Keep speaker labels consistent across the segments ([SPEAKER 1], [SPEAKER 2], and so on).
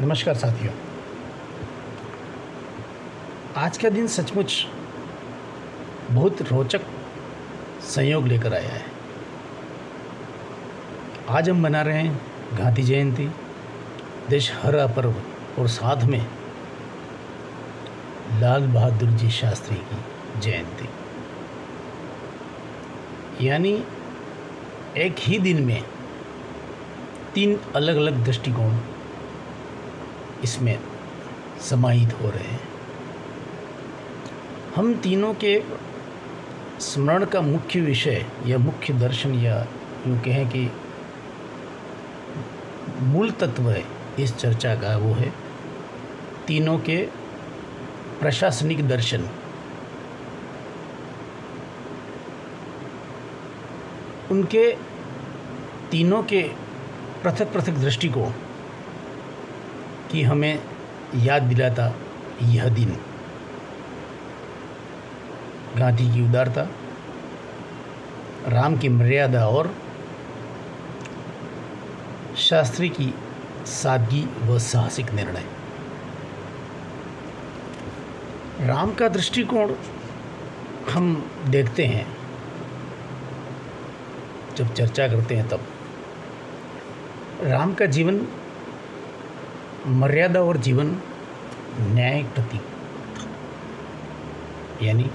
[SPEAKER 1] नमस्कार साथियों। आज का दिन सचमुच बहुत रोचक संयोग लेकर आया है। आज हम मना रहे हैं गांधी जयंती, दशहरा पर्व और साथ में लाल बहादुर जी शास्त्री की जयंती। यानी एक ही दिन में तीन अलग अलग दृष्टिकोण इसमें समाहित हो रहे हैं। हम तीनों के स्मरण का मुख्य विषय या मुख्य दर्शन या यूँ कहें कि मूल तत्व है इस चर्चा का, वो है तीनों के प्रशासनिक दर्शन। उनके तीनों के पृथक पृथक दृष्टिकोण कि हमें याद दिलाता यह दिन गांधी की उदारता, राम की मर्यादा और शास्त्री की सादगी व साहसिक निर्णय। राम का दृष्टिकोण हम देखते हैं जब चर्चा करते हैं, तब राम का जीवन मर्यादा और जीवन न्याय प्रतीक था। यानी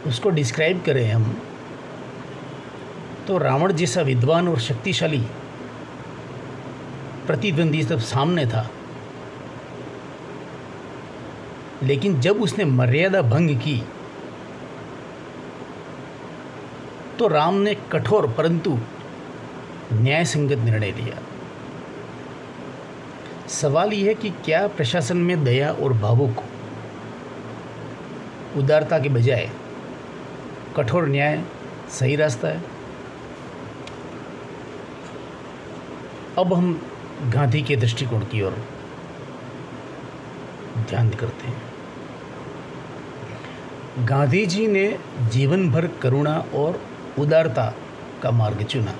[SPEAKER 1] उसको डिस्क्राइब करें हम तो रावण जैसा विद्वान और शक्तिशाली प्रतिद्वंदी सब सामने था, लेकिन जब उसने मर्यादा भंग की तो राम ने कठोर परंतु न्यायसंगत निर्णय लिया। सवाल यह है कि क्या प्रशासन में दया और भावुक उदारता के बजाय कठोर न्याय सही रास्ता है? अब हम गांधी के दृष्टिकोण की ओर ध्यान करते हैं। गांधी जी ने जीवन भर करुणा और उदारता का मार्ग चुना।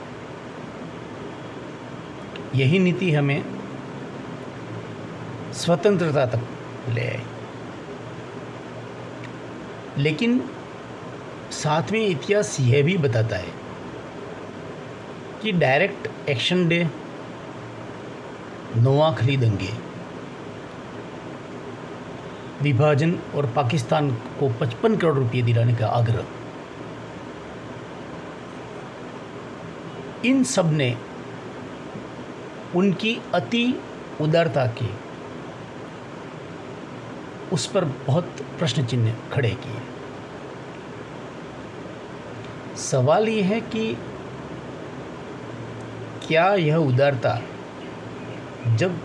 [SPEAKER 1] यही नीति हमें स्वतंत्रता तक ले आई। लेकिन साथ में इतिहास यह भी बताता है कि डायरेक्ट एक्शन डे, नोआखली दंगे, विभाजन और पाकिस्तान को 55 करोड़ रुपए दिलाने का आग्रह, इन सब ने उनकी अति उदारता की उस पर बहुत प्रश्न चिन्ह खड़े किए। सवाल ये है कि क्या यह उदारता जब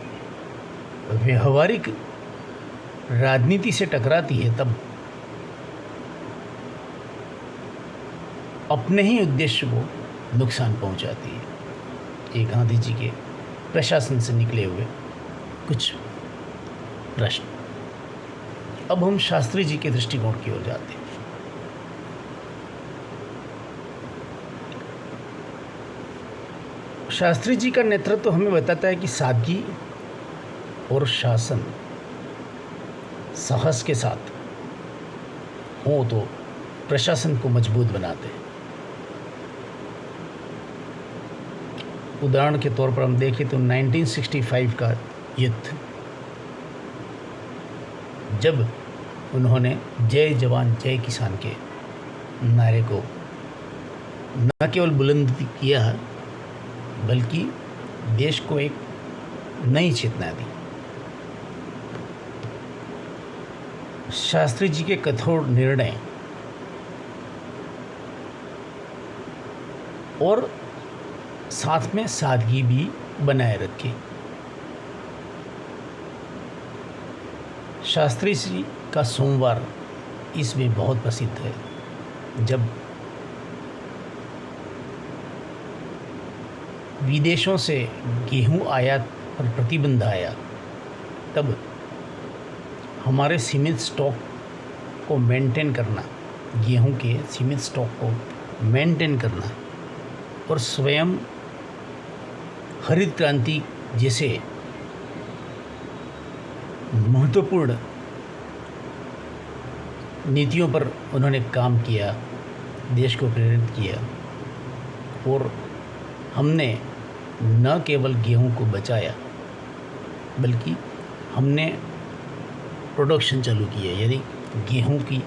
[SPEAKER 1] व्यवहारिक राजनीति से टकराती है तब अपने ही उद्देश्य को नुकसान पहुंचाती है? ये गांधी जी के प्रशासन से निकले हुए कुछ प्रश्न। अब हम शास्त्री जी के दृष्टिकोण की ओर जाते हैं। शास्त्री जी का नेतृत्व हमें बताता है कि सादगी और शासन साहस के साथ हो तो प्रशासन को मजबूत बनाते हैं। उदाहरण के तौर पर हम देखें तो 1965 का युद्ध, जब उन्होंने जय जवान जय किसान के नारे को न केवल बुलंद किया बल्कि देश को एक नई चेतना दी। शास्त्री जी के कठोर निर्णय और साथ में सादगी भी बनाए रखी। शास्त्री जी का सोमवार इसमें बहुत प्रसिद्ध है। जब विदेशों से गेहूं आयात पर प्रतिबंध आया, तब हमारे सीमित स्टॉक को मेंटेन करना, गेहूं के सीमित स्टॉक को मेंटेन करना और स्वयं हरित क्रांति जैसे महत्वपूर्ण नीतियों पर उन्होंने काम किया, देश को प्रेरित किया और हमने न केवल गेहूं को बचाया बल्कि हमने प्रोडक्शन चालू किया, यानी गेहूं की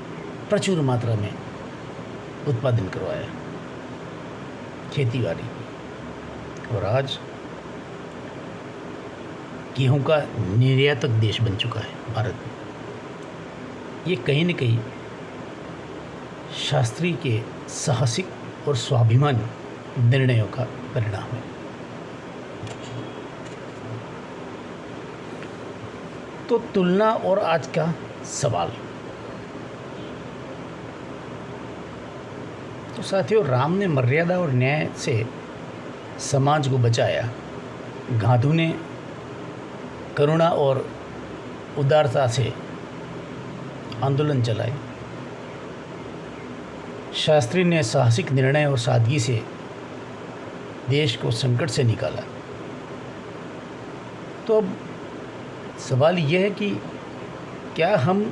[SPEAKER 1] प्रचुर मात्रा में उत्पादन करवाया, खेती बाड़ी की। और आज गेहूं का निर्यातक देश बन चुका है भारत। ये कहीं न कहीं शास्त्री के साहसिक और स्वाभिमानी निर्णयों का परिणाम है। तो तुलना और आज का सवाल। तो साथियों, राम ने मर्यादा और न्याय से समाज को बचाया, गांधी ने करुणा और उदारता से आंदोलन चलाए, शास्त्री ने साहसिक निर्णय और सादगी से देश को संकट से निकाला। तो अब सवाल यह है कि क्या हम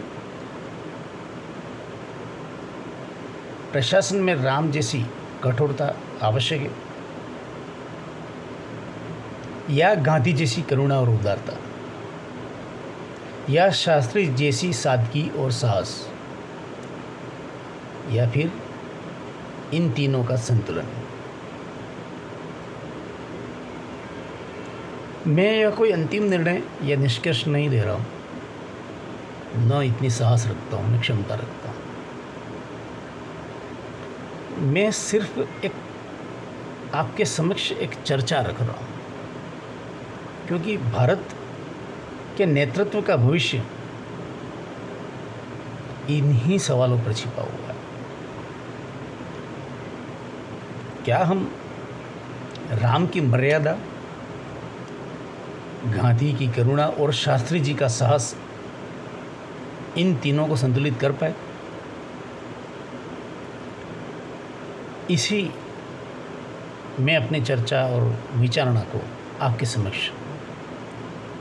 [SPEAKER 1] प्रशासन में राम जैसी कठोरता आवश्यक है या गांधी जैसी करुणा और उदारता, या शास्त्री जैसी सादगी और साहस, या फिर इन तीनों का संतुलन? मैं यह कोई अंतिम निर्णय या निष्कर्ष नहीं दे रहा हूँ, न इतनी साहस रखता हूँ, न क्षमता रखता हूँ। मैं सिर्फ एक आपके समक्ष एक चर्चा रख रहा हूँ, क्योंकि भारत के नेतृत्व का भविष्य इन्हीं सवालों पर छिपा हुआ है। क्या हम राम की मर्यादा, गांधी की करुणा और शास्त्री जी का साहस, इन तीनों को संतुलित कर पाए? इसी मैं अपनी चर्चा और विचारणा को आपके समक्ष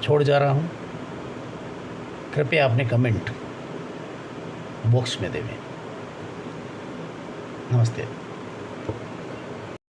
[SPEAKER 1] छोड़ जा रहा हूँ। कृपया अपने कमेंट बॉक्स में देवें। नमस्ते।